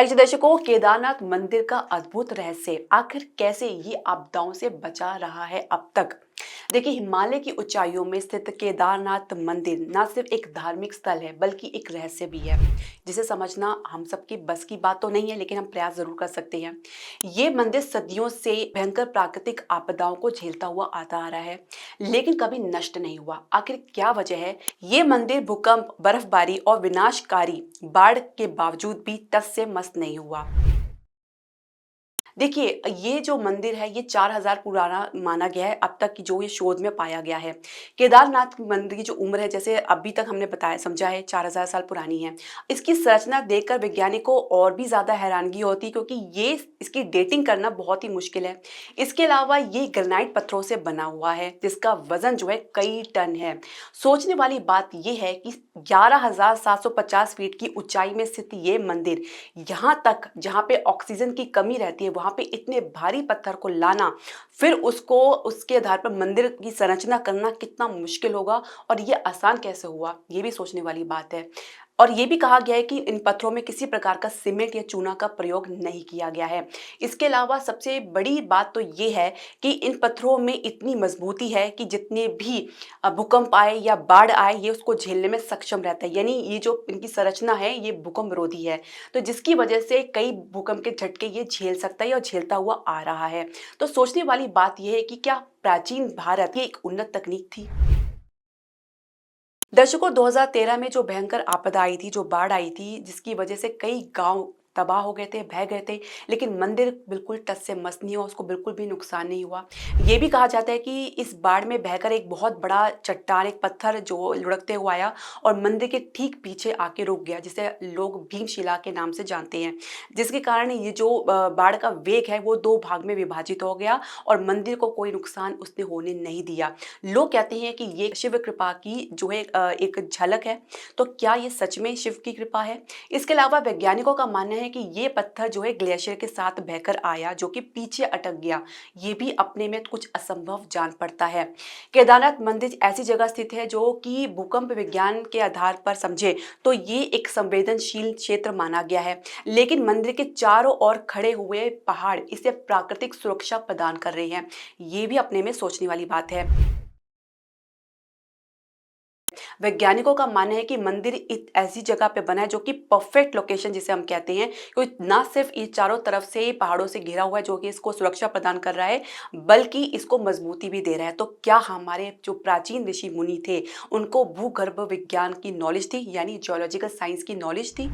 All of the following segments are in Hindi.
जी दर्शकों, केदारनाथ मंदिर का अद्भुत रहस्य आखिर कैसे ये आपदाओं से बचा रहा है अब तक। देखिए, हिमालय की ऊंचाइयों में स्थित केदारनाथ मंदिर न सिर्फ एक धार्मिक स्थल है बल्कि एक रहस्य भी है, जिसे समझना हम सबकी बस की बात तो नहीं है, लेकिन हम प्रयास जरूर कर सकते हैं। ये मंदिर सदियों से भयंकर प्राकृतिक आपदाओं को झेलता हुआ आता आ रहा है, लेकिन कभी नष्ट नहीं हुआ। आखिर क्या वजह है? ये मंदिर भूकंप, बर्फबारी और विनाशकारी बाढ़ के बावजूद भी टस से मस नहीं हुआ। देखिए, ये जो मंदिर है ये 4000 पुराना माना गया है अब तक की जो ये शोध में पाया गया है। केदारनाथ मंदिर की जो उम्र है, जैसे अभी तक हमने बताया समझा है, 4000 साल पुरानी है। इसकी संरचना देखकर वैज्ञानिकों को और भी ज़्यादा हैरानगी होती, क्योंकि ये इसकी डेटिंग करना बहुत ही मुश्किल है। इसके अलावा ये ग्रेनाइट पत्थरों से बना हुआ है, जिसका वजन जो है कई टन है। सोचने वाली बात ये है कि 11,750 फीट की ऊंचाई में स्थित ये मंदिर, यहाँ तक जहाँ पे ऑक्सीजन की कमी रहती है वहाँ पे इतने भारी पत्थर को लाना, फिर उसको उसके आधार पर मंदिर की संरचना करना कितना मुश्किल होगा, और ये आसान कैसे हुआ, ये भी सोचने वाली बात है। और ये भी कहा गया है कि इन पत्थरों में किसी प्रकार का सीमेंट या चूना का प्रयोग नहीं किया गया है। इसके अलावा सबसे बड़ी बात तो ये है कि इन पत्थरों में इतनी मजबूती है कि जितने भी भूकंप आए या बाढ़ आए, ये उसको झेलने में सक्षम रहता है। यानी ये जो इनकी संरचना है ये भूकंप रोधी है, तो जिसकी वजह से कई भूकंप के झटके ये झेल सकता है और झेलता हुआ आ रहा है। तो सोचने वाली बात यह है कि क्या प्राचीन भारत ये एक उन्नत तकनीक थी? दर्शकों, 2013 में जो भयंकर आपदा आई थी, जो बाढ़ आई थी, जिसकी वजह से कई गांव तबाह हो गए थे, बह गए थे, लेकिन मंदिर बिल्कुल टस से मस नहीं हुआ, उसको बिल्कुल भी नुकसान नहीं हुआ। ये भी कहा जाता है कि इस बाढ़ में बहकर एक बहुत बड़ा चट्टान, एक पत्थर जो लुढ़कते हुआ आया और मंदिर के ठीक पीछे आके रुक गया, जिसे लोग भीमशिला के नाम से जानते हैं। जिसके कारण ये जो बाढ़ का वेग है वो दो भाग में विभाजित हो गया और मंदिर को कोई नुकसान उसने होने नहीं दिया। लोग कहते हैं कि ये शिव कृपा की जो है एक झलक है। तो क्या ये सच में शिव की कृपा है? इसके अलावा वैज्ञानिकों का मानना है कि ये पत्थर जो है ग्लेशियर के साथ बहकर आया, जो कि पीछे अटक गया। ये भी अपने में कुछ असंभव जान पड़ता है। केदारनाथ मंदिर ऐसी जगह स्थित है जो कि भूकंप विज्ञान के आधार पर समझे तो ये एक संवेदनशील क्षेत्र माना गया है, लेकिन मंदिर के चारों ओर खड़े हुए पहाड़ इसे प्राकृतिक सुरक्षा प्रदान कर रहे हैं। ये भी अपने में सोचने वाली बात है। वैज्ञानिकों का मानना है कि मंदिर एक ऐसी जगह पे बना है जो कि परफेक्ट लोकेशन जिसे हम कहते हैं, क्योंकि ना सिर्फ ये चारों तरफ से पहाड़ों से घिरा हुआ है जो कि इसको सुरक्षा प्रदान कर रहा है, बल्कि इसको मजबूती भी दे रहा है। तो क्या हमारे जो प्राचीन ऋषि मुनि थे उनको भूगर्भ विज्ञान की नॉलेज थी, यानी जियोलॉजिकल साइंस की नॉलेज थी?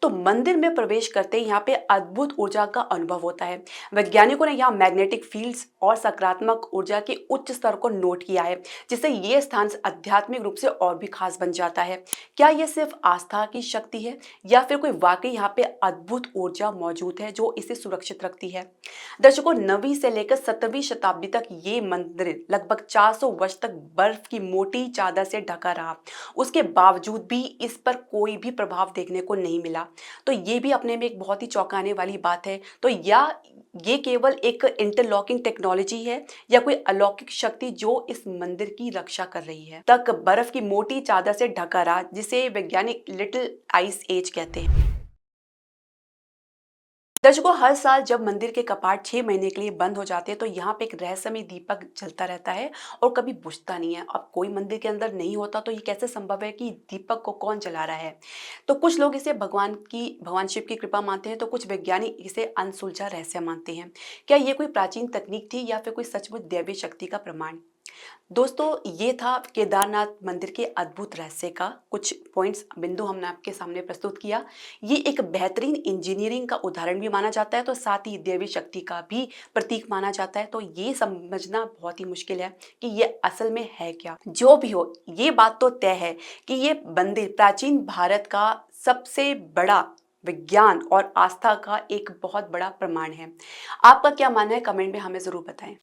तो मंदिर में प्रवेश करते ही यहाँ पे अद्भुत ऊर्जा का अनुभव होता है। वैज्ञानिकों ने यहाँ मैग्नेटिक फील्ड्स और सकारात्मक ऊर्जा के उच्च स्तर को नोट किया है, जिससे ये स्थान आध्यात्मिक रूप से और भी खास बन जाता है। क्या ये सिर्फ आस्था की शक्ति है, या फिर कोई वाकई यहाँ पे अद्भुत ऊर्जा मौजूद है जो इसे सुरक्षित रखती है? दर्शकों, 9वीं से लेकर 17वीं शताब्दी तक ये मंदिर लगभग 400 वर्ष तक बर्फ की मोटी चादर से ढका रहा। उसके बावजूद भी इस पर कोई भी प्रभाव देखने को नहीं मिला। तो ये भी अपने में एक बहुत ही चौंकाने वाली बात है। तो या ये केवल एक इंटरलॉकिंग टेक्नोलॉजी है, या कोई अलौकिक शक्ति जो इस मंदिर की रक्षा कर रही है? तक बर्फ की मोटी चादर से ढका रहा, जिसे वैज्ञानिक लिटिल आइस एज कहते हैं। दर्शकों, हर साल जब मंदिर के कपाट 6 महीने के लिए बंद हो जाते हैं तो यहाँ पे एक रहस्यमय दीपक जलता रहता है और कभी बुझता नहीं है। अब कोई मंदिर के अंदर नहीं होता तो ये कैसे संभव है कि दीपक को कौन जला रहा है? तो कुछ लोग इसे भगवान शिव की कृपा मानते हैं, तो कुछ वैज्ञानिक इसे अनसुलझा रहस्य मानते हैं। क्या ये कोई प्राचीन तकनीक थी, या फिर कोई सचमुच दैवी शक्ति का प्रमाण? दोस्तों, ये था केदारनाथ मंदिर के अद्भुत रहस्य का कुछ पॉइंट्स, बिंदु हमने आपके सामने प्रस्तुत किया। ये एक बेहतरीन इंजीनियरिंग का उदाहरण भी माना जाता है, तो साथ ही देवी शक्ति का भी प्रतीक माना जाता है। तो ये समझना बहुत ही मुश्किल है कि ये असल में है क्या। जो भी हो, ये बात तो तय है कि ये मंदिर प्राचीन भारत का सबसे बड़ा विज्ञान और आस्था का एक बहुत बड़ा प्रमाण है। आपका क्या मानना है, कमेंट में हमें जरूर बताएं।